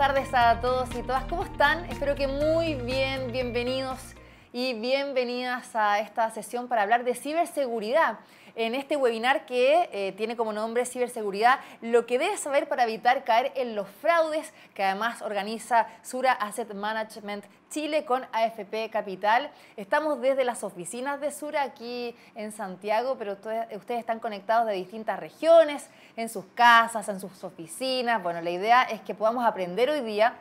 tardes a todos y todas. ¿Cómo están? Espero que muy bien. Bienvenidos y bienvenidas a esta sesión para hablar de ciberseguridad. En este webinar que tiene como nombre Ciberseguridad, lo que debes saber para evitar caer en los fraudes, que además organiza Sura Asset Management Chile con AFP Capital. Estamos desde las oficinas de Sura aquí en Santiago, pero ustedes están conectados de distintas regiones, en sus casas, en sus oficinas. Bueno, la idea es que podamos aprender hoy día,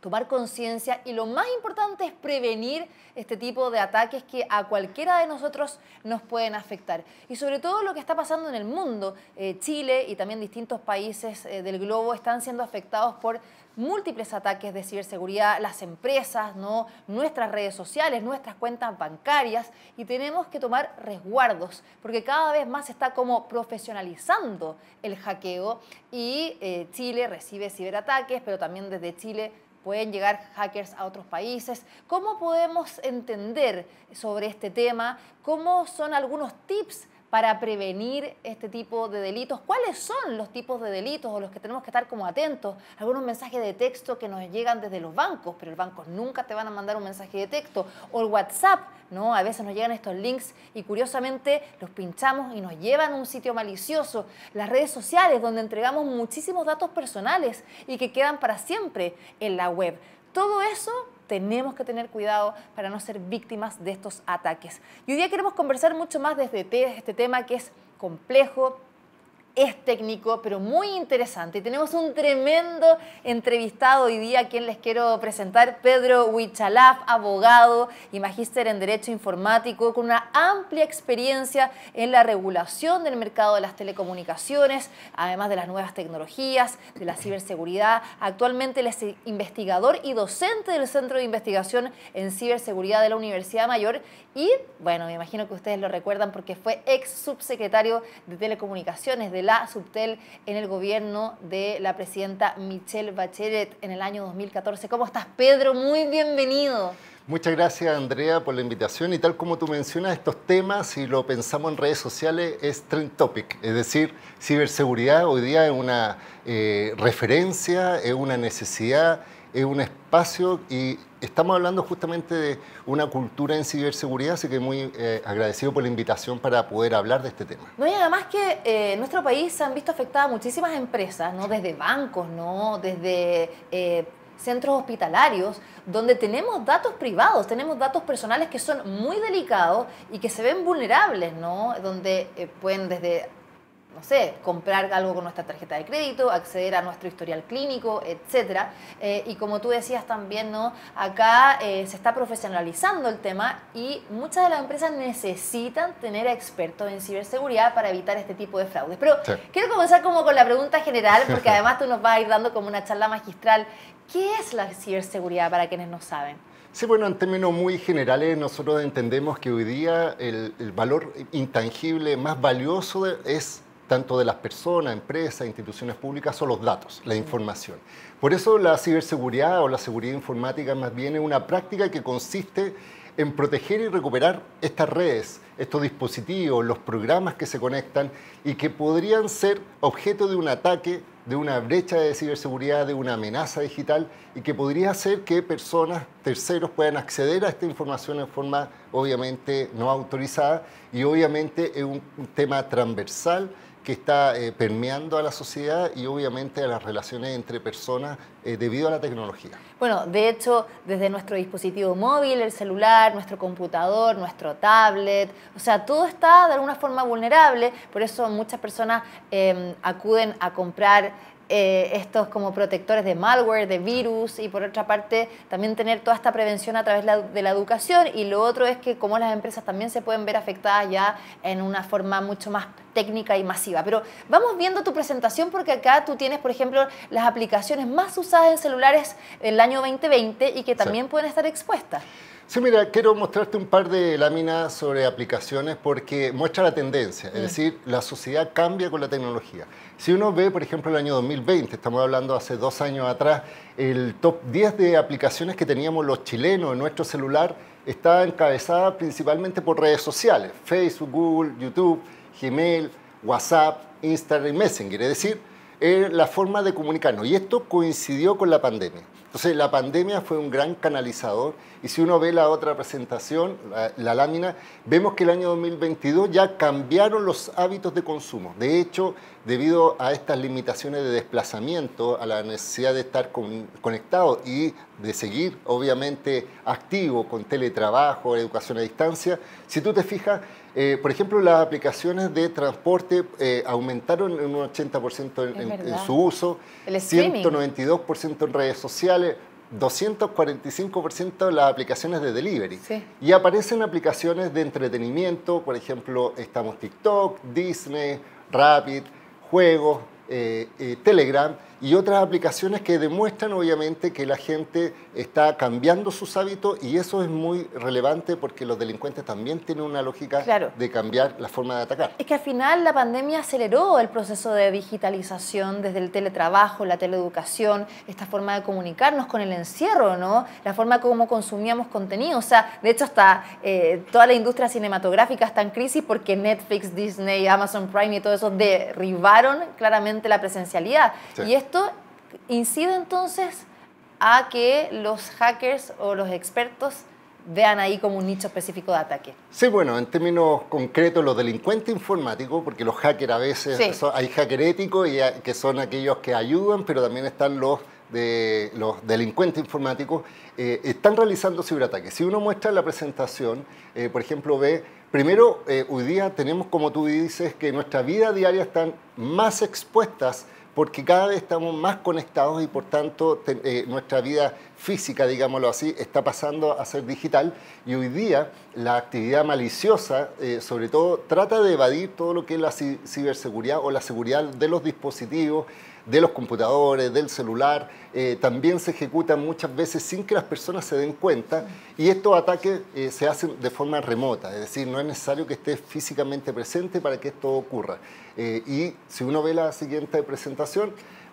tomar conciencia y lo más importante es prevenir este tipo de ataques que a cualquiera de nosotros nos pueden afectar. Y sobre todo lo que está pasando en el mundo. Chile y también distintos países del globo están siendo afectados por múltiples ataques de ciberseguridad, las empresas, ¿no? Nuestras redes sociales, nuestras cuentas bancarias, y tenemos que tomar resguardos porque cada vez más se está como profesionalizando el hackeo y Chile recibe ciberataques, pero también desde Chile pueden llegar hackers a otros países. ¿Cómo podemos entender sobre este tema? ¿Cómo son algunos tips para prevenir este tipo de delitos? ¿Cuáles son los tipos de delitos o los que tenemos que estar como atentos? Algunos mensajes de texto que nos llegan desde los bancos, pero los bancos nunca te van a mandar un mensaje de texto. O el WhatsApp, ¿no? A veces nos llegan estos links y curiosamente los pinchamos y nos llevan a un sitio malicioso. Las redes sociales, donde entregamos muchísimos datos personales y que quedan para siempre en la web. Todo eso tenemos que tener cuidado para no ser víctimas de estos ataques. Y hoy día queremos conversar mucho más desde este tema que es complejo, es técnico, pero muy interesante. Y tenemos un tremendo entrevistado hoy día, a quien les quiero presentar, Pedro Huichalaf, abogado y magíster en Derecho Informático, con una amplia experiencia en la regulación del mercado de las telecomunicaciones, además de las nuevas tecnologías, de la ciberseguridad. Actualmente él es investigador y docente del Centro de Investigación en Ciberseguridad de la Universidad Mayor y, bueno, me imagino que ustedes lo recuerdan porque fue ex subsecretario de Telecomunicaciones de la Subtel en el gobierno de la presidenta Michelle Bachelet en el año 2014. ¿Cómo estás, Pedro? Muy bienvenido. Muchas gracias, Andrea, por la invitación. Y tal como tú mencionas, estos temas, si lo pensamos en redes sociales, es trend topic. Es decir, ciberseguridad hoy día es una referencia, es una necesidad, es un espacio y estamos hablando justamente de una cultura en ciberseguridad, así que muy agradecido por la invitación para poder hablar de este tema. No, y además que en nuestro país se han visto afectadas muchísimas empresas, ¿no? Desde bancos, ¿no? Desde centros hospitalarios, donde tenemos datos privados, tenemos datos personales que son muy delicados y que se ven vulnerables, ¿no? Donde pueden desde, no sé, comprar algo con nuestra tarjeta de crédito, acceder a nuestro historial clínico, etcétera. Y como tú decías también, ¿no? Acá se está profesionalizando el tema y muchas de las empresas necesitan tener a expertos en ciberseguridad para evitar este tipo de fraudes. Pero sí, quiero comenzar como con la pregunta general, porque además tú nos vas a ir dando como una charla magistral. ¿Qué es la ciberseguridad para quienes no saben? Sí, bueno, en términos muy generales nosotros entendemos que hoy día el valor intangible más valioso es tanto de las personas, empresas, instituciones públicas, son los datos, la información. Por eso la ciberseguridad o la seguridad informática más bien es una práctica que consiste en proteger y recuperar estas redes, estos dispositivos, los programas que se conectan y que podrían ser objeto de un ataque, de una brecha de ciberseguridad, de una amenaza digital y que podría hacer que personas, terceros, puedan acceder a esta información en forma obviamente no autorizada y obviamente es un tema transversal que está permeando a la sociedad y obviamente a las relaciones entre personas debido a la tecnología. Bueno, de hecho, desde nuestro dispositivo móvil, el celular, nuestro computador, nuestro tablet, o sea, todo está de alguna forma vulnerable, por eso muchas personas acuden a comprar estos como protectores de malware, de virus y por otra parte también tener toda esta prevención a través de la educación y lo otro es que como las empresas también se pueden ver afectadas ya en una forma mucho más técnica y masiva. Pero vamos viendo tu presentación porque acá tú tienes, por ejemplo, las aplicaciones más usadas en celulares del año 2020 y que también sí pueden estar expuestas. Sí, mira, quiero mostrarte un par de láminas sobre aplicaciones porque muestra la tendencia, es decir, la sociedad cambia con la tecnología. Si uno ve, por ejemplo, el año 2020, estamos hablando hace 2 años atrás, el top 10 de aplicaciones que teníamos los chilenos en nuestro celular estaba encabezada principalmente por redes sociales, Facebook, Google, YouTube, Gmail, WhatsApp, Instagram y Messenger, es decir, la forma de comunicarnos. Y esto coincidió con la pandemia. Entonces, la pandemia fue un gran canalizador y si uno ve la otra presentación, la lámina, vemos que el año 2022 ya cambiaron los hábitos de consumo. De hecho, debido a estas limitaciones de desplazamiento, a la necesidad de estar conectado y de seguir, obviamente, activo con teletrabajo, educación a distancia, si tú te fijas, por ejemplo, las aplicaciones de transporte aumentaron en un 80% en su uso, el streaming, 192% en redes sociales, 245% en las aplicaciones de delivery. Sí. Y aparecen aplicaciones de entretenimiento, por ejemplo, estamos TikTok, Disney, Rapid, juegos, Telegram y otras aplicaciones que demuestran obviamente que la gente está cambiando sus hábitos y eso es muy relevante porque los delincuentes también tienen una lógica de cambiar la forma de atacar. Es que al final la pandemia aceleró el proceso de digitalización desde el teletrabajo, la teleeducación, esta forma de comunicarnos con el encierro, ¿no? La forma como consumíamos contenido. O sea, de hecho hasta toda la industria cinematográfica está en crisis porque Netflix, Disney, Amazon Prime y todo eso derribaron claramente la presencialidad. Sí. Y esto incide entonces a que los hackers o los expertos vean ahí como un nicho específico de ataque. Sí, bueno, en términos concretos, los delincuentes informáticos, porque los hackers a veces, hay hackers éticos y que son aquellos que ayudan, pero también están los delincuentes informáticos, están realizando ciberataques. Si uno muestra la presentación, por ejemplo, ve, primero, hoy día tenemos, como tú dices, que nuestra vida diaria están más expuestas porque cada vez estamos más conectados y por tanto nuestra vida física, digámoslo así, está pasando a ser digital y hoy día la actividad maliciosa, sobre todo, trata de evadir todo lo que es la ciberseguridad o la seguridad de los dispositivos, de los computadores, del celular, también se ejecutan muchas veces sin que las personas se den cuenta y estos ataques se hacen de forma remota, es decir, no es necesario que estés físicamente presente para que esto ocurra. Y si uno ve la siguiente presentación,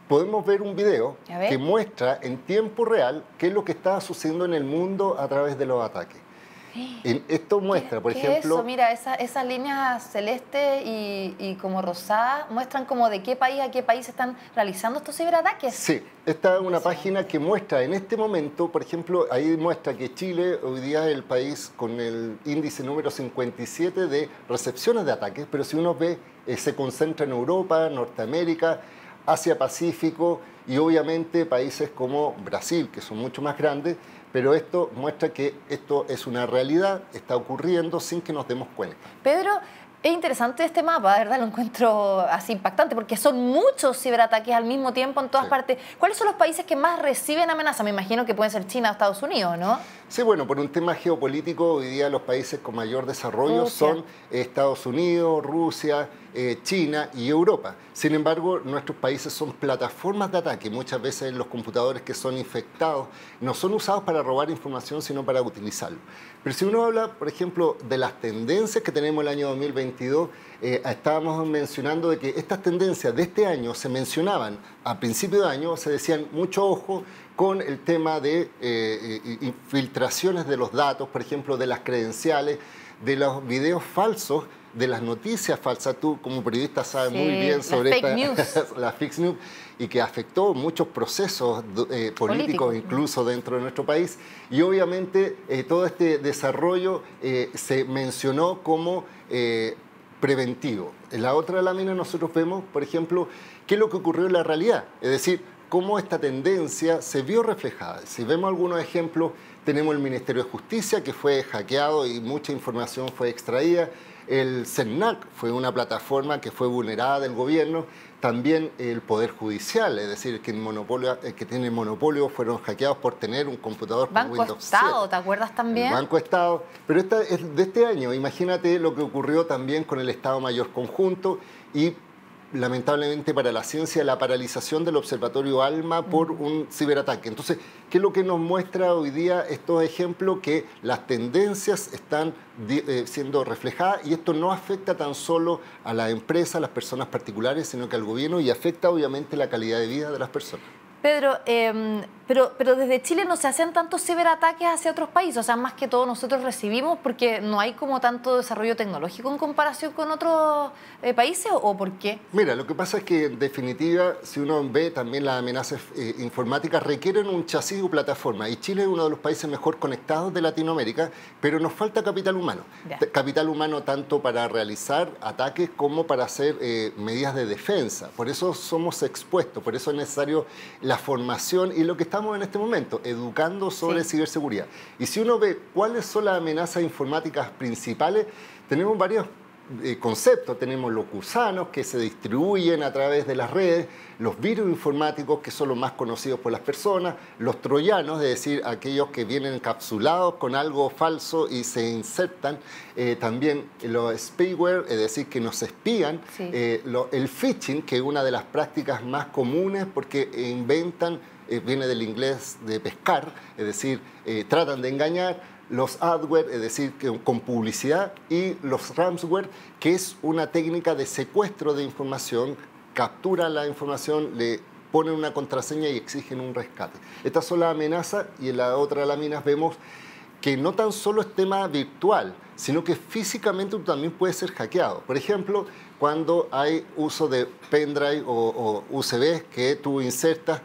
podemos ver un video que muestra en tiempo real qué es lo que está sucediendo en el mundo a través de los ataques. Esto muestra, por ejemplo... ¿Qué es eso? Mira, esas líneas celeste y como rosada muestran como de qué país a qué país están realizando estos ciberataques. Sí, esta es una página que muestra en este momento, por ejemplo, ahí muestra que Chile hoy día es el país con el índice número 57 de recepciones de ataques, pero si uno ve, se concentra en Europa, Norteamérica, Asia-Pacífico y obviamente países como Brasil, que son mucho más grandes, pero esto muestra que esto es una realidad, está ocurriendo sin que nos demos cuenta. Pedro, es interesante este mapa, ¿verdad? Lo encuentro así impactante porque son muchos ciberataques al mismo tiempo en todas partes. ¿Cuáles son los países que más reciben amenazas? Me imagino que pueden ser China o Estados Unidos, ¿no? Sí, bueno, por un tema geopolítico, hoy día los países con mayor desarrollo son Estados Unidos, Rusia, China y Europa. Sin embargo, nuestros países son plataformas de ataque. Muchas veces los computadores que son infectados no son usados para robar información, sino para utilizarlo. Pero si uno habla, por ejemplo, de las tendencias que tenemos el año 2022, estábamos mencionando de que estas tendencias de este año se mencionaban a principio de año, se decían mucho ojo con el tema de infiltraciones de los datos, por ejemplo, de las credenciales, de los videos falsos, de las noticias falsas. Tú como periodista sabes muy bien sobre la fake news y que afectó muchos procesos políticos incluso dentro de nuestro país y obviamente todo este desarrollo se mencionó como preventivo. En la otra lámina nosotros vemos, por ejemplo, qué es lo que ocurrió en la realidad, es decir, cómo esta tendencia se vio reflejada. Si vemos algunos ejemplos, tenemos el Ministerio de Justicia que fue hackeado y mucha información fue extraída. El CERNAC fue una plataforma que fue vulnerada del gobierno. También el Poder Judicial, es decir, que tiene monopolio, fueron hackeados por tener un computador con Windows 7. Banco Estado, ¿te acuerdas también? El Banco Estado. Pero esta es de este año. Imagínate lo que ocurrió también con el Estado Mayor Conjunto y lamentablemente para la ciencia, la paralización del Observatorio ALMA por un ciberataque. Entonces, ¿qué es lo que nos muestra hoy día estos ejemplos? Que las tendencias están siendo reflejadas y esto no afecta tan solo a las empresas, a las personas particulares, sino que al gobierno y afecta obviamente la calidad de vida de las personas. Pedro, Pero desde Chile no se hacen tantos ciberataques hacia otros países, o sea, más que todo nosotros recibimos porque no hay como tanto desarrollo tecnológico en comparación con otros países, ¿o por qué? Mira, lo que pasa es que en definitiva, si uno ve también las amenazas informáticas requieren un chasis o plataforma, y Chile es uno de los países mejor conectados de Latinoamérica, pero nos falta capital humano. Capital humano tanto para realizar ataques como para hacer medidas de defensa. Por eso somos expuestos, por eso es necesario la formación y lo que estamos en este momento, educando sobre ciberseguridad. Y si uno ve cuáles son las amenazas informáticas principales, tenemos varios conceptos. Tenemos los gusanos que se distribuyen a través de las redes, los virus informáticos que son los más conocidos por las personas, los troyanos, es decir, aquellos que vienen encapsulados con algo falso y se insertan, también los spyware, es decir, que nos espían, el phishing, que es una de las prácticas más comunes porque inventan, viene del inglés de pescar, es decir, tratan de engañar, los adware, es decir, con publicidad, y los ransomware, que es una técnica de secuestro de información, captura la información, le ponen una contraseña y exigen un rescate. Estas son las amenazas, y en la otra lámina vemos que no tan solo es tema virtual, sino que físicamente también puede ser hackeado. Por ejemplo, cuando hay uso de pendrive o USBs que tú insertas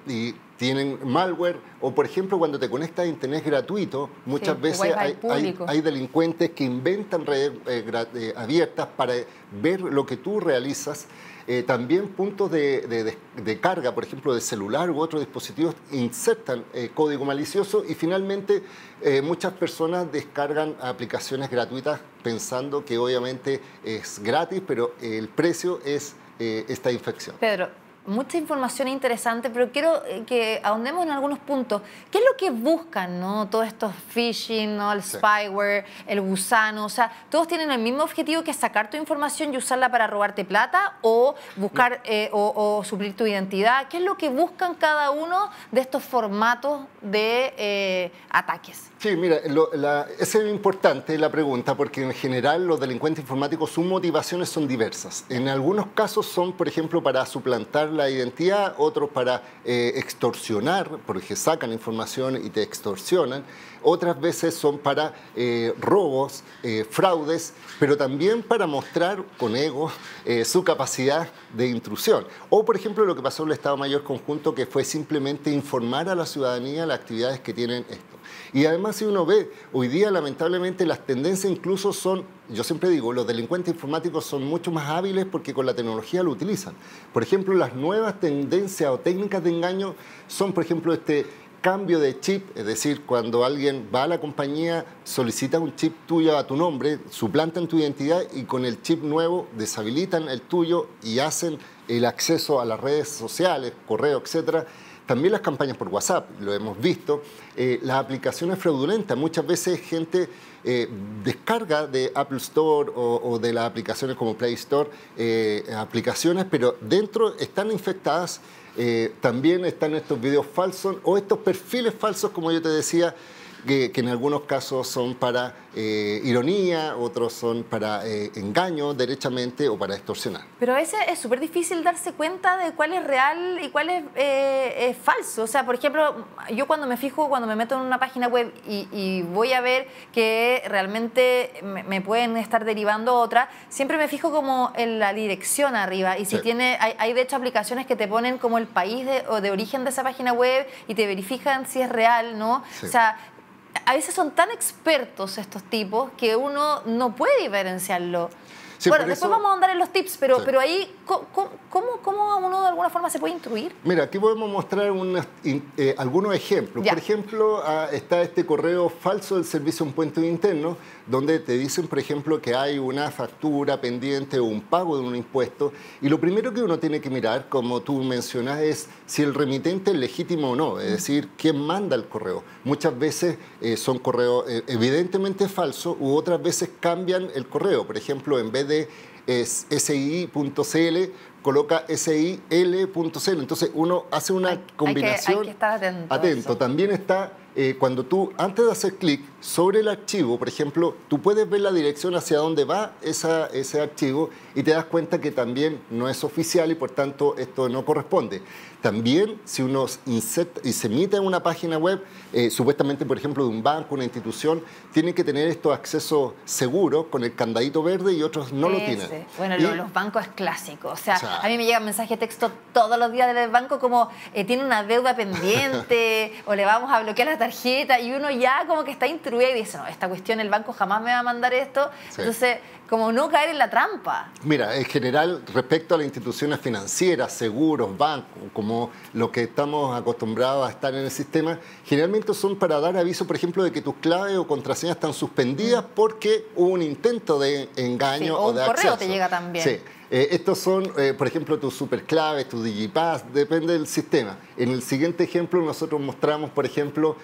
y tienen malware, o por ejemplo cuando te conectas a internet gratuito, muchas veces hay delincuentes que inventan redes abiertas para ver lo que tú realizas. También puntos de carga, por ejemplo, de celular u otros dispositivos, insertan código malicioso, y finalmente muchas personas descargan aplicaciones gratuitas pensando que obviamente es gratis, pero el precio es esta infección. Pedro, mucha información interesante, pero quiero que ahondemos en algunos puntos. ¿Qué es lo que buscan, no? Todos estos phishing, ¿no? El spyware, el gusano, o sea, ¿todos tienen el mismo objetivo, que es sacar tu información y usarla para robarte plata o buscar o suplir tu identidad? ¿Qué es lo que buscan cada uno de estos formatos de ataques? Sí, mira, es importante la pregunta, porque en general los delincuentes informáticos, sus motivaciones son diversas. En algunos casos son, por ejemplo, para suplantar la identidad, otros para extorsionar, porque sacan información y te extorsionan. Otras veces son para robos, fraudes, pero también para mostrar con ego su capacidad de intrusión. O, por ejemplo, lo que pasó en el Estado Mayor Conjunto, que fue simplemente informar a la ciudadanía las actividades que tienen esto. Y además, si uno ve, hoy día lamentablemente las tendencias incluso son, yo siempre digo, los delincuentes informáticos son mucho más hábiles porque con la tecnología lo utilizan. Por ejemplo, las nuevas tendencias o técnicas de engaño son, por ejemplo, este cambio de chip, es decir, cuando alguien va a la compañía, solicita un chip tuyo a tu nombre, suplantan tu identidad y con el chip nuevo deshabilitan el tuyo y hacen el acceso a las redes sociales, correo, etcétera. También las campañas por WhatsApp, lo hemos visto. Las aplicaciones fraudulentas, muchas veces gente descarga de Apple Store o de las aplicaciones como Play Store aplicaciones, pero dentro están infectadas. También están estos videos falsos o estos perfiles falsos, como yo te decía, que en algunos casos son para ironía, otros son para engaño derechamente o para extorsionar. Pero a veces es súper difícil darse cuenta de cuál es real y cuál es falso. O sea, por ejemplo, yo cuando me meto en una página web y voy a ver que realmente me pueden estar derivando otra, siempre me fijo como en la dirección arriba. Y si hay de hecho aplicaciones que te ponen como el país de origen de esa página web y te verifican si es real, ¿no? Sí. O sea, a veces son tan expertos estos tipos que uno no puede diferenciarlo. Sí, bueno, después vamos a ahondar en los tips, pero ahí, ¿cómo uno de alguna forma se puede instruir? Mira, aquí podemos mostrar algunos ejemplos. Por ejemplo, está este correo falso del servicio en puente interno, donde te dicen, por ejemplo, que hay una factura pendiente o un pago de un impuesto. Y lo primero que uno tiene que mirar, como tú mencionas, es si el remitente es legítimo o no, es decir, quién manda el correo. Muchas veces son correos evidentemente falsos, u otras veces cambian el correo. Por ejemplo, en vez de es SI.cl, coloca SIL.cl. Entonces uno hace una combinación. Hay que estar atento. Atento. También está cuando tú, antes de hacer clic sobre el archivo, por ejemplo, tú puedes ver la dirección hacia dónde va ese archivo y te das cuenta que también no es oficial y por tanto esto no corresponde. También si uno inserta y se emite en una página web, supuestamente por ejemplo de un banco, una institución, tienen que tener estos accesos seguros con el candadito verde y otros no lo tienen. Bueno, los bancos es clásico. O sea, a mí me llegan mensajes de texto todos los días del banco como tiene una deuda pendiente o le vamos a bloquear la tarjeta y uno ya como que está instruido y dice, no, esta cuestión el banco jamás me va a mandar esto. Sí. Entonces, como no caer en la trampa. Mira, en general, respecto a las instituciones financieras, seguros, bancos, como lo que estamos acostumbrados a estar en el sistema, generalmente son para dar aviso, por ejemplo, de que tus claves o contraseñas están suspendidas porque hubo un intento de engaño o de acceso. Un correo te llega también. Sí. Estos son, por ejemplo, tus superclaves, tus digipass, depende del sistema. En el siguiente ejemplo nosotros mostramos, por ejemplo,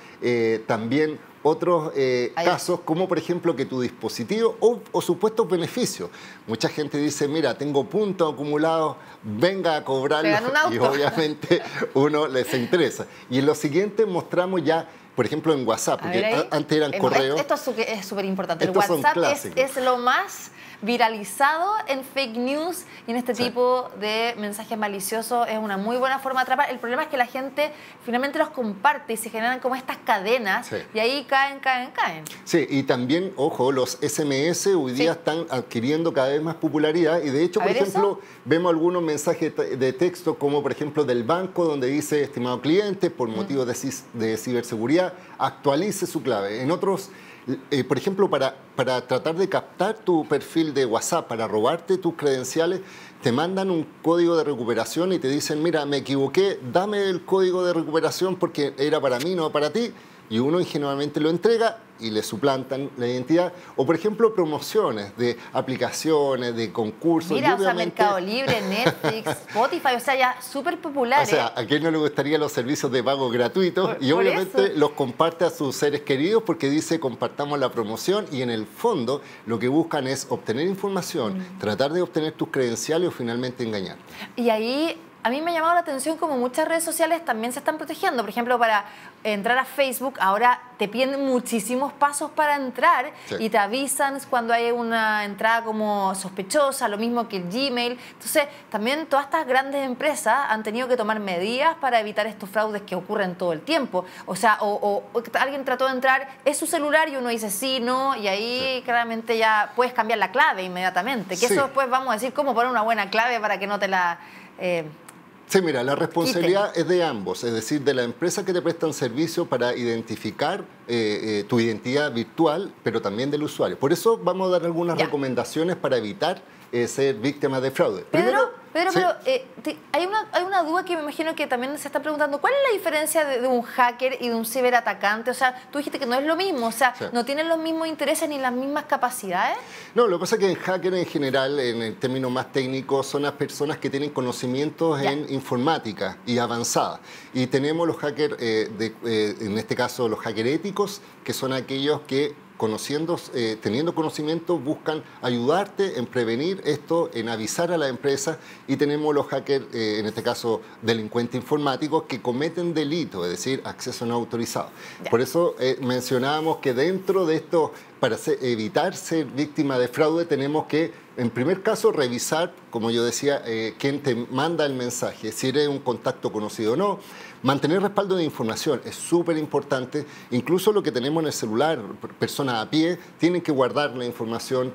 también otros casos, como por ejemplo que tu dispositivo o supuestos beneficios. Mucha gente dice, mira, tengo puntos acumulados, venga a cobrarlos, y obviamente uno les interesa. Y en lo siguiente mostramos ya, por ejemplo, en WhatsApp, porque antes eran correos. Esto es súper importante. El WhatsApp es lo más viralizado en fake news y en este tipo de mensajes maliciosos. Es una muy buena forma de atrapar. El problema es que la gente finalmente los comparte y se generan como estas cadenas y ahí caen. Sí, y también, ojo, los SMS hoy día están adquiriendo cada vez más popularidad y de hecho, por ejemplo, vemos algunos mensajes de texto como por ejemplo del banco donde dice, estimado cliente, por motivos de ciberseguridad, actualice su clave. En otros, por ejemplo, para tratar de captar tu perfil de WhatsApp, para robarte tus credenciales, te mandan un código de recuperación y te dicen, mira, me equivoqué, dame el código de recuperación porque era para mí, no para ti. Y uno ingenuamente lo entrega y le suplantan la identidad. O, por ejemplo, promociones de aplicaciones, de concursos. Mira, o sea, Mercado Libre, Netflix, Spotify, o sea, ya súper populares. O sea, ¿a quién no le gustaría los servicios de pago gratuitos? Y obviamente los comparte a sus seres queridos porque dice, compartamos la promoción y en el fondo lo que buscan es obtener información, tratar de obtener tus credenciales o finalmente engañar. Y ahí a mí me ha llamado la atención como muchas redes sociales también se están protegiendo. Por ejemplo, para entrar a Facebook ahora te piden muchísimos pasos para entrar y te avisan cuando hay una entrada como sospechosa, lo mismo que el Gmail. Entonces, también todas estas grandes empresas han tenido que tomar medidas para evitar estos fraudes que ocurren todo el tiempo. O sea, o alguien trató de entrar, es su celular y uno dice sí, no, y ahí claramente ya puedes cambiar la clave inmediatamente. Que eso después vamos a decir cómo poner una buena clave para que no te la... Sí, mira, la responsabilidad es de ambos, es decir, de la empresa que te prestan servicio para identificar tu identidad virtual, pero también del usuario. Por eso vamos a dar algunas recomendaciones para evitar ser víctima de fraude. Pedro, pero hay una duda que me imagino que también se está preguntando. ¿Cuál es la diferencia de un hacker y de un ciberatacante? O sea, tú dijiste que no es lo mismo, o sea, ¿no tienen los mismos intereses ni las mismas capacidades? No, lo que pasa es que en hacker en general, en el término más técnico, son las personas que tienen conocimientos en informática y avanzada. Y tenemos los hackers, en este caso los hackers éticos, que son aquellos que teniendo conocimiento, buscan ayudarte en prevenir esto, en avisar a la empresa, y tenemos los hackers, en este caso delincuentes informáticos, que cometen delitos, es decir, acceso no autorizado. Por eso mencionábamos que dentro de esto, para evitar ser víctima de fraude, tenemos que, en primer caso, revisar, como yo decía, quién te manda el mensaje, si eres un contacto conocido o no. Mantener respaldo de información es súper importante. Incluso lo que tenemos en el celular, personas a pie, tienen que guardar la información.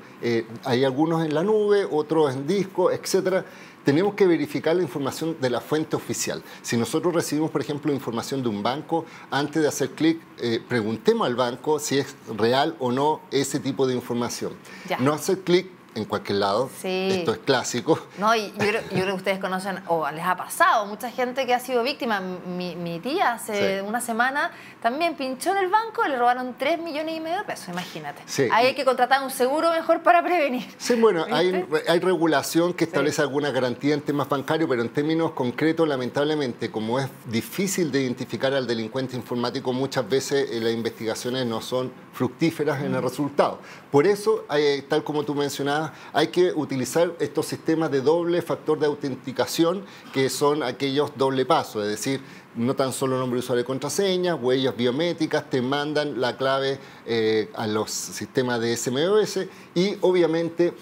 Hay algunos en la nube, otros en disco, etcétera. Tenemos que verificar la información de la fuente oficial. Si nosotros recibimos, por ejemplo, información de un banco, antes de hacer clic, preguntemos al banco si es real o no ese tipo de información. No hacer clic en cualquier lado, esto es clásico. No, y yo creo que ustedes conocen, o les ha pasado, mucha gente que ha sido víctima. Mi tía hace una semana también pinchó en el banco y le robaron 3,5 millones de pesos, imagínate. Ahí hay que contratar un seguro mejor para prevenir. Sí, bueno, hay regulación que establece alguna garantía en temas bancarios, pero en términos concretos, lamentablemente, como es difícil de identificar al delincuente informático, muchas veces las investigaciones no son fructíferas en el resultado. Por eso, tal como tú mencionabas, además hay que utilizar estos sistemas de doble factor de autenticación, que son aquellos doble paso, es decir, no tan solo nombre de usuario y contraseña, huellas biométricas, te mandan la clave a los sistemas de SMOS y obviamente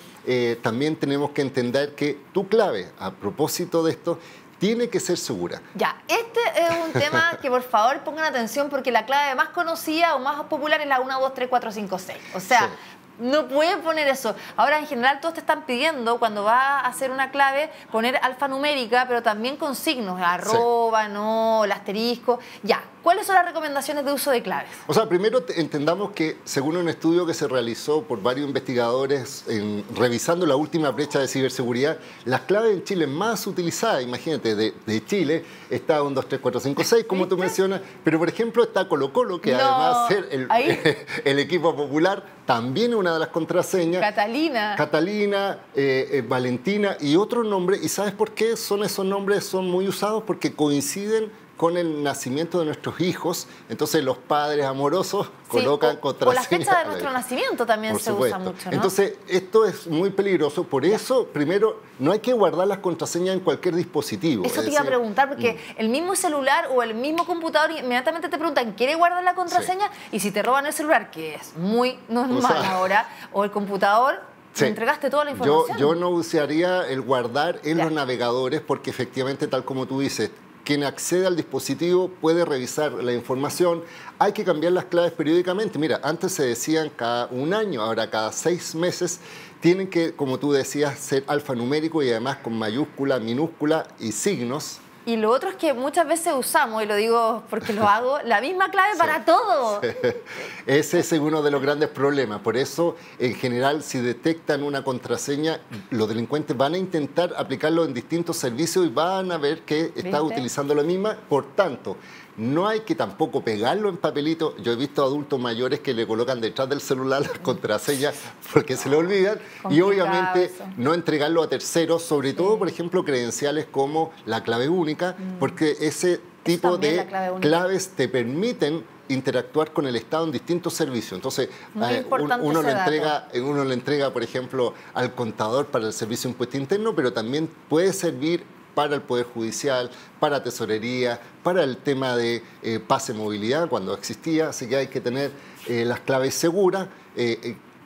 también tenemos que entender que tu clave, a propósito de esto, tiene que ser segura. Ya, este es un tema que por favor pongan atención porque la clave más conocida o más popular es la 1, 2, 3, 4, 5, 6. O sea, sí. No pueden poner eso. Ahora, en general, todos te están pidiendo, cuando vas a hacer una clave, poner alfanumérica, pero también con signos, arroba, sí. No, el asterisco. Ya, ¿cuáles son las recomendaciones de uso de claves? O sea, primero entendamos que, según un estudio que se realizó por varios investigadores revisando la última brecha de ciberseguridad, las claves en Chile más utilizadas, imagínate, de Chile, está 1, 2, 3, 4, 5, 6, como tú mencionas, pero por ejemplo está Colo-Colo, que además ser el equipo popular, también es una de las contraseñas. Catalina, Valentina y otros nombres. ¿Y sabes por qué esos nombres son muy usados? Porque coinciden con el nacimiento de nuestros hijos, entonces los padres amorosos colocan contraseñas. O la fecha de nuestro nacimiento también se usa mucho, ¿no? Entonces, esto es muy peligroso, por eso, primero, no hay que guardar las contraseñas en cualquier dispositivo. Eso te iba a preguntar, porque el mismo celular o el mismo computador inmediatamente te preguntan, ¿quieres guardar la contraseña? Sí. Y si te roban el celular, que es muy normal ahora, o el computador, sí. entregaste toda la información. Yo no usaría el guardar en los navegadores, porque efectivamente, tal como tú dices, quien accede al dispositivo puede revisar la información. Hay que cambiar las claves periódicamente. Mira, antes se decían cada un año, ahora cada 6 meses. Tienen que, como tú decías, ser alfanumérico y además con mayúscula, minúscula y signos. Y lo otro es que muchas veces usamos, y lo digo porque lo hago, la misma clave para todo. Sí. Ese es uno de los grandes problemas. Por eso, en general, si detectan una contraseña, los delincuentes van a intentar aplicarlo en distintos servicios y van a ver que está utilizando la misma. Por tanto, no hay que tampoco pegarlo en papelito. Yo he visto adultos mayores que le colocan detrás del celular las contraseñas porque se le olvidan. Y obviamente no entregarlo a terceros, sobre todo, por ejemplo, credenciales como la clave única, porque ese tipo de claves te permiten interactuar con el Estado en distintos servicios. Entonces, uno le entrega, por ejemplo, al contador para el servicio de impuesto interno, pero también puede servir para el Poder Judicial, para Tesorería, para el tema de pase movilidad, cuando existía. Así que hay que tener las claves seguras,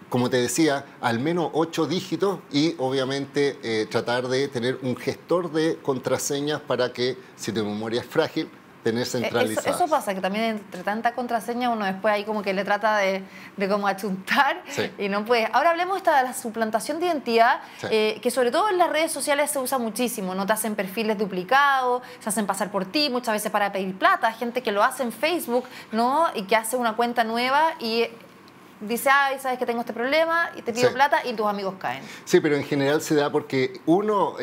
como te decía, al menos 8 dígitos y obviamente tratar de tener un gestor de contraseñas para que, si tu memoria es frágil, tener centralizadas. Eso pasa, que también entre tanta contraseña uno después ahí como que le trata de como achuntar y no puede. Ahora hablemos de la suplantación de identidad, que sobre todo en las redes sociales se usa muchísimo, ¿no? Te hacen perfiles duplicados, se hacen pasar por ti, muchas veces para pedir plata, gente que lo hace en Facebook, ¿no? Y que hace una cuenta nueva y dice, ay, sabes que tengo este problema y te pido plata y tus amigos caen. Sí, pero en general se da porque uno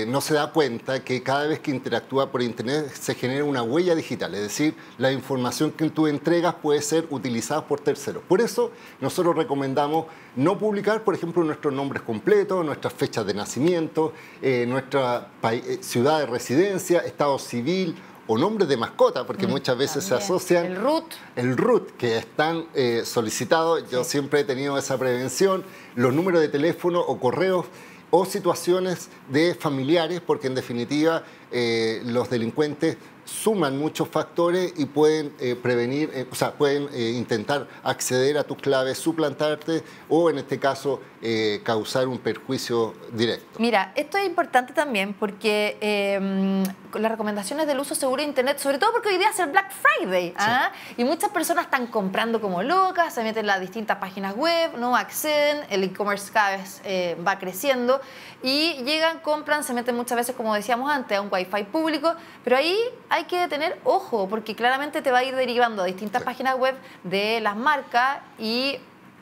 no se da cuenta que cada vez que interactúa por Internet se genera una huella digital, es decir, la información que tú entregas puede ser utilizada por terceros. Por eso nosotros recomendamos no publicar, por ejemplo, nuestros nombres completos, nuestras fechas de nacimiento, nuestra ciudad de residencia, estado civil, o nombres de mascota, porque muchas veces también se asocian. El root, que es tan solicitado. Yo siempre he tenido esa prevención. Los números de teléfono o correos o situaciones de familiares, porque en definitiva los delincuentes suman muchos factores y pueden prevenir, o sea, pueden intentar acceder a tus claves, suplantarte o en este caso causar un perjuicio directo. Mira, esto es importante también porque las recomendaciones del uso seguro de Internet, sobre todo porque hoy día es el Black Friday, y muchas personas están comprando como locas, se meten en las distintas páginas web, no acceden, el e-commerce cada vez va creciendo y llegan, compran, se meten muchas veces, como decíamos antes, a un Wi-Fi público, pero ahí hay que tener ojo porque claramente te va a ir derivando a distintas páginas web de las marcas y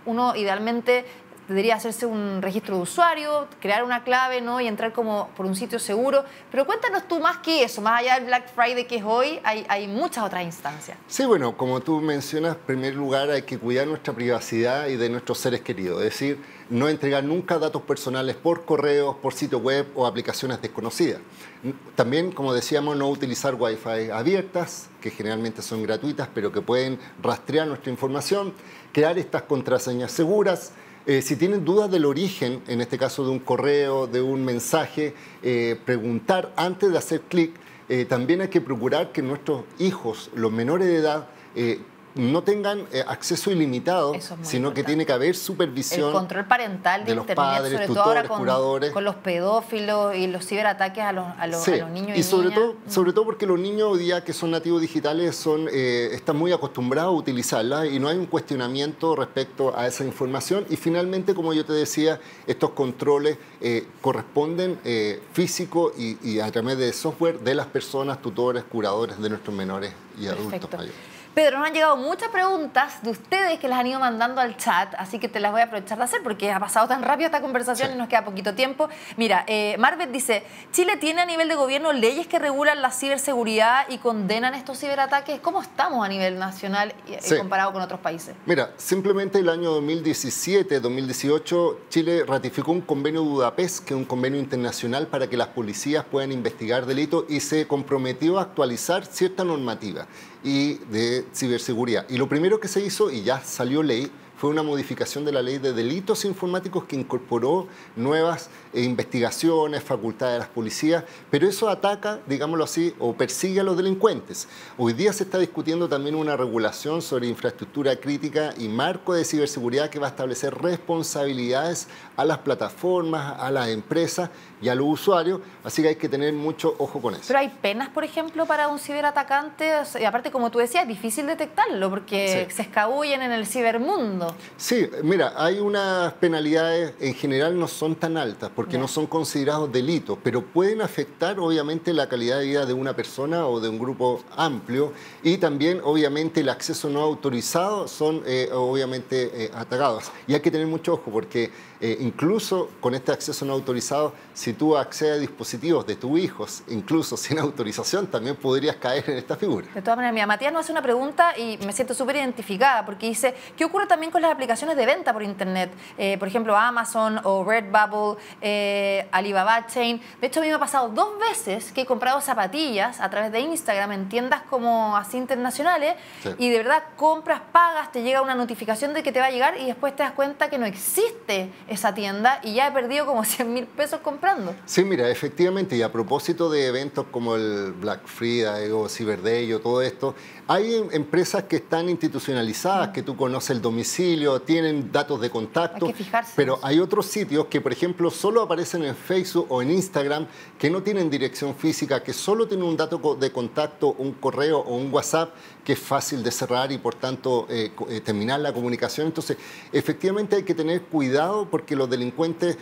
uno idealmente debería hacerse un registro de usuario, crear una clave, ¿no? Y entrar como por un sitio seguro. Pero cuéntanos tú más que eso, más allá del Black Friday que es hoy, hay muchas otras instancias. Sí, bueno, como tú mencionas, en primer lugar hay que cuidar nuestra privacidad y de nuestros seres queridos. Es decir, no entregar nunca datos personales por correos, por sitio web o aplicaciones desconocidas. También, como decíamos, no utilizar Wi-Fi abiertas, que generalmente son gratuitas, pero que pueden rastrear nuestra información. Crear estas contraseñas seguras. Si tienen dudas del origen, en este caso de un correo, de un mensaje, preguntar antes de hacer clic. También hay que procurar que nuestros hijos, los menores de edad, no tengan acceso ilimitado, sino que tiene que haber supervisión. El control parental de los Internet, padres, sobre tutores, todo ahora curadores. con los pedófilos y los ciberataques a los niños y sobre niñas. sobre todo porque los niños hoy día que son nativos digitales están muy acostumbrados a utilizarla y no hay un cuestionamiento respecto a esa información. Y finalmente, como yo te decía, estos controles corresponden físico y a través de software de las personas, tutores, curadores de nuestros menores y adultos mayores. Pedro, nos han llegado muchas preguntas de ustedes que las han ido mandando al chat, así que te las voy a aprovechar de hacer porque ha pasado tan rápido esta conversación y nos queda poquito tiempo. Mira, Marvet dice, ¿Chile tiene a nivel de gobierno leyes que regulan la ciberseguridad y condenan estos ciberataques? ¿Cómo estamos a nivel nacional comparado con otros países? Mira, simplemente el año 2017-2018 Chile ratificó un convenio de Budapest, que es un convenio internacional para que las policías puedan investigar delitos, y se comprometió a actualizar cierta normativa y de ciberseguridad. Y lo primero que se hizo, y ya salió ley, fue una modificación de la ley de delitos informáticos que incorporó nuevas investigaciones, facultades de las policías, pero eso ataca, digámoslo así, o persigue a los delincuentes. Hoy día se está discutiendo también una regulación sobre infraestructura crítica y marco de ciberseguridad que va a establecer responsabilidades a las plataformas, a las empresas y a los usuarios, así que hay que tener mucho ojo con eso. Pero hay penas, por ejemplo, para un ciberatacante, y aparte, como tú decías, es difícil detectarlo porque se escabullen en el cibermundo. Sí, mira, hay unas penalidades, en general no son tan altas porque no son considerados delitos, pero pueden afectar obviamente la calidad de vida de una persona o de un grupo amplio, y también obviamente el acceso no autorizado son obviamente atacados. Y hay que tener mucho ojo porque incluso con este acceso no autorizado, si tú accedes a dispositivos de tus hijos, incluso sin autorización, también podrías caer en esta figura. De todas maneras, mira, Matías nos hace una pregunta y me siento súper identificada porque dice, ¿qué ocurre también con las aplicaciones de venta por Internet? Por ejemplo, Amazon o Redbubble, Alibaba Chain. De hecho, a mí me ha pasado 2 veces que he comprado zapatillas a través de Instagram en tiendas como así internacionales y de verdad compras, pagas, te llega una notificación de que te va a llegar y después te das cuenta que no existe esa tienda y ya he perdido como 100.000 pesos comprando. Sí, mira, efectivamente, y a propósito de eventos como el Black Friday o Cyber Day o todo esto, hay empresas que están institucionalizadas, que tú conoces el domicilio, tienen datos de contacto, hay que fijarse, pero hay otros sitios que, por ejemplo, solo aparecen en Facebook o en Instagram, que no tienen dirección física, que solo tienen un dato de contacto, un correo o un WhatsApp, que es fácil de cerrar y, por tanto, terminar la comunicación. Entonces, efectivamente hay que tener cuidado porque los delincuentes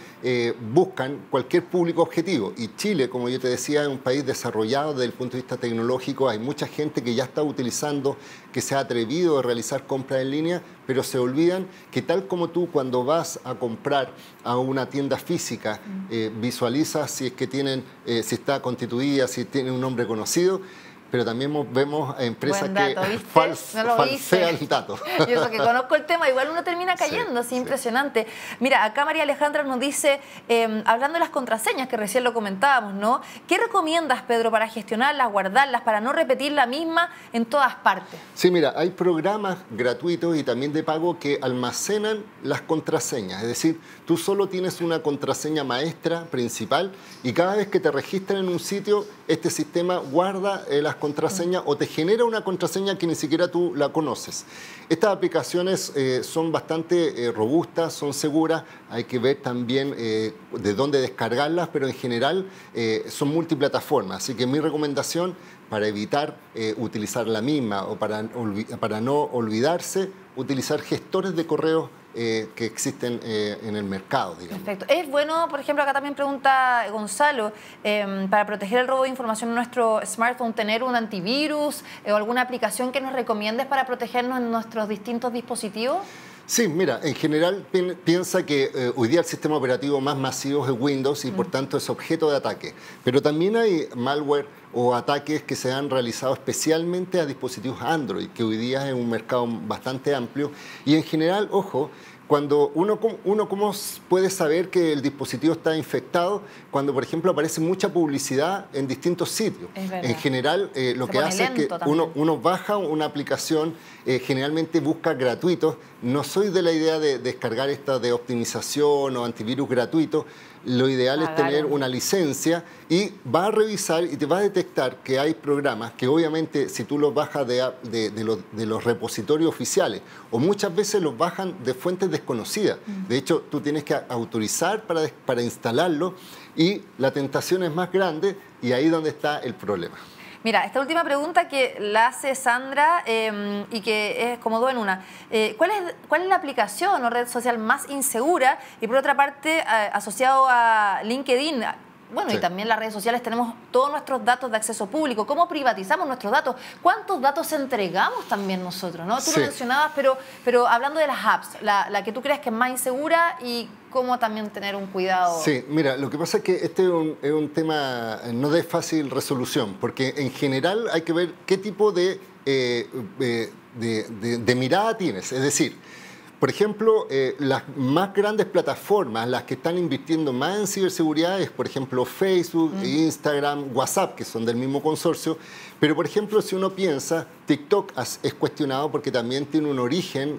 buscan cualquier público objetivo. Y Chile, como yo te decía, es un país desarrollado desde el punto de vista tecnológico. Hay mucha gente que ya está utilizando, que se ha atrevido a realizar compras en línea, pero se olvidan que tal como tú cuando vas a comprar a una tienda física, visualizas si es que tienen, si está constituida, si tiene un nombre conocido, pero también vemos empresas que falsean datos. Yo eso que conozco el tema, igual uno termina cayendo, es impresionante. Mira, acá María Alejandra nos dice, hablando de las contraseñas, que recién lo comentábamos, ¿no? ¿Qué recomiendas, Pedro, para gestionarlas, guardarlas, para no repetir la misma en todas partes? Sí, mira, hay programas gratuitos y también de pago que almacenan las contraseñas. Es decir, tú solo tienes una contraseña maestra principal y cada vez que te registran en un sitio, este sistema guarda las contraseñas o te genera una contraseña que ni siquiera tú la conoces. Estas aplicaciones son bastante robustas, son seguras, hay que ver también de dónde descargarlas, pero en general son multiplataformas, así que mi recomendación para evitar utilizar la misma o para no olvidarse, utilizar gestores de correos que existen en el mercado, digamos. Perfecto. Es bueno, por ejemplo, acá también pregunta Gonzalo, para proteger el robo de información en nuestro smartphone, tener un antivirus o alguna aplicación que nos recomiendes para protegernos en nuestros distintos dispositivos. Sí, mira, en general piensa que hoy día el sistema operativo más masivo es Windows y por tanto es objeto de ataque. Pero también hay malware o ataques que se han realizado especialmente a dispositivos Android, que hoy día es un mercado bastante amplio. Y en general, ojo, cuando uno ¿cómo puede saber que el dispositivo está infectado? Cuando, por ejemplo, aparece mucha publicidad en distintos sitios. En general, lo que hace es que uno baja una aplicación, generalmente busca gratuitos. No soy de la idea de descargar esta de optimización o antivirus gratuito. Lo ideal es tener una licencia y va a revisar y te va a detectar que hay programas que obviamente si tú los bajas de los repositorios oficiales o muchas veces los bajan de fuentes desconocidas. De hecho, tú tienes que autorizar para instalarlo y la tentación es más grande y ahí es donde está el problema. Mira, esta última pregunta que la hace Sandra y que es como dos en una. ¿Cuál es la aplicación o red social más insegura? Y por otra parte, asociado a LinkedIn, bueno, y también las redes sociales tenemos todos nuestros datos de acceso público. ¿Cómo privatizamos nuestros datos? ¿Cuántos datos entregamos también nosotros, ¿no? Tú lo mencionabas, pero hablando de las apps, la que tú crees que es más insegura y cómo también tener un cuidado. Sí, mira, lo que pasa es que este es un tema no de fácil resolución, porque en general hay que ver qué tipo de mirada tienes. Es decir, por ejemplo, las más grandes plataformas, las que están invirtiendo más en ciberseguridad es, por ejemplo, Facebook, Instagram, WhatsApp, que son del mismo consorcio. Pero, por ejemplo, si uno piensa, TikTok es cuestionado porque también tiene un origen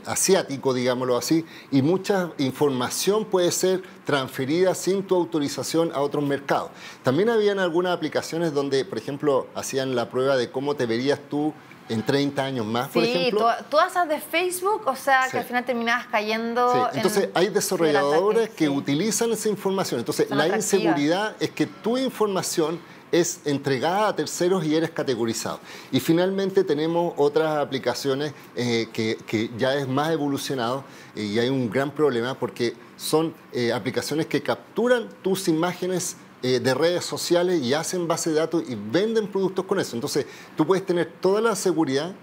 asiático, digámoslo así, y mucha información puede ser transferida sin tu autorización a otros mercados. También habían algunas aplicaciones donde, por ejemplo, hacían la prueba de cómo te verías tú en 30 años más, por ejemplo. Sí, todas esas de Facebook, o sea, que al final terminabas cayendo Entonces, hay desarrolladores que utilizan esa información. Entonces, la inseguridad es que tu información es entregada a terceros y eres categorizado. Y finalmente tenemos otras aplicaciones que ya es más evolucionado y hay un gran problema porque son aplicaciones que capturan tus imágenes de redes sociales y hacen base de datos y venden productos con eso. Entonces, tú puedes tener toda la seguridad,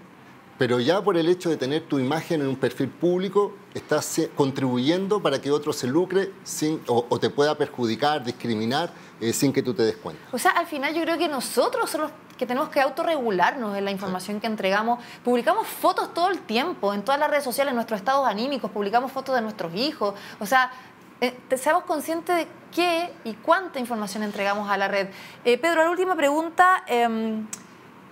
pero ya por el hecho de tener tu imagen en un perfil público, estás contribuyendo para que otro se lucre o te pueda perjudicar, discriminar, sin que tú te des cuenta. O sea, al final yo creo que nosotros somos los que tenemos que autorregularnos en la información que entregamos. Publicamos fotos todo el tiempo, en todas las redes sociales, en nuestros estados anímicos, publicamos fotos de nuestros hijos. O sea, seamos conscientes de qué y cuánta información entregamos a la red. Pedro, la última pregunta,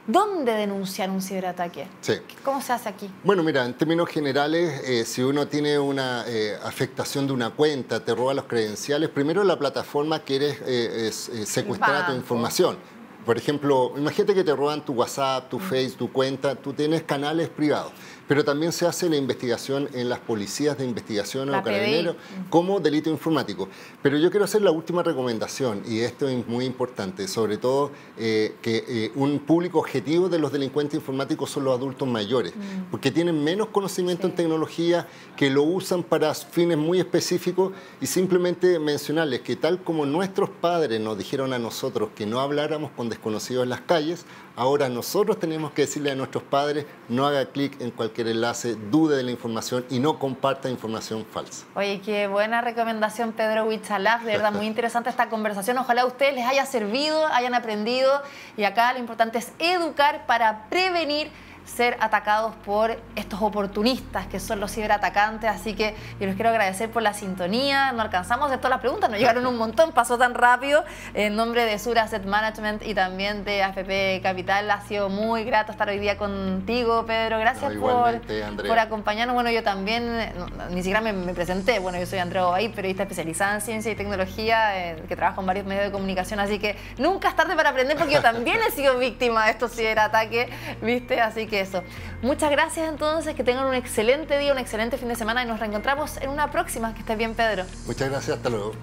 ¿dónde denunciar un ciberataque? Sí. ¿Cómo se hace aquí? Bueno, mira, en términos generales, si uno tiene una afectación de una cuenta, te roba los credenciales, primero la plataforma quiere secuestrar tu información. Por ejemplo, imagínate que te roban tu WhatsApp, tu Face, tu cuenta, tú tienes canales privados. Pero también se hace la investigación en las policías de investigación o carabineros como delito informático. Pero yo quiero hacer la última recomendación, y esto es muy importante, sobre todo que un público objetivo de los delincuentes informáticos son los adultos mayores, porque tienen menos conocimiento en tecnología, que lo usan para fines muy específicos, y simplemente mencionarles que tal como nuestros padres nos dijeron a nosotros que no habláramos con desconocidos en las calles, ahora nosotros tenemos que decirle a nuestros padres no haga clic en cualquier enlace, dude de la información y no comparta información falsa. Oye, qué buena recomendación, Pedro Huichalaf. De verdad, muy interesante esta conversación. Ojalá a ustedes les haya servido, hayan aprendido. Y acá lo importante es educar para prevenir ser atacados por estos oportunistas que son los ciberatacantes. Así que yo les quiero agradecer por la sintonía. No alcanzamos a hacer todas las preguntas, nos llegaron un montón, pasó tan rápido. En nombre de Sur Asset Management y también de AFP Capital, ha sido muy grato estar hoy día contigo, Pedro. Gracias por acompañarnos. Bueno, yo también, ni siquiera me presenté. Bueno, yo soy Andrea Ovaí, periodista especializada en ciencia y tecnología, que trabajo en varios medios de comunicación, así que nunca es tarde para aprender, porque yo también he sido víctima de estos ciberataques, ¿viste? Así que eso. Muchas gracias entonces, que tengan un excelente día, un excelente fin de semana y nos reencontramos en una próxima. Que estés bien, Pedro. Muchas gracias, hasta luego.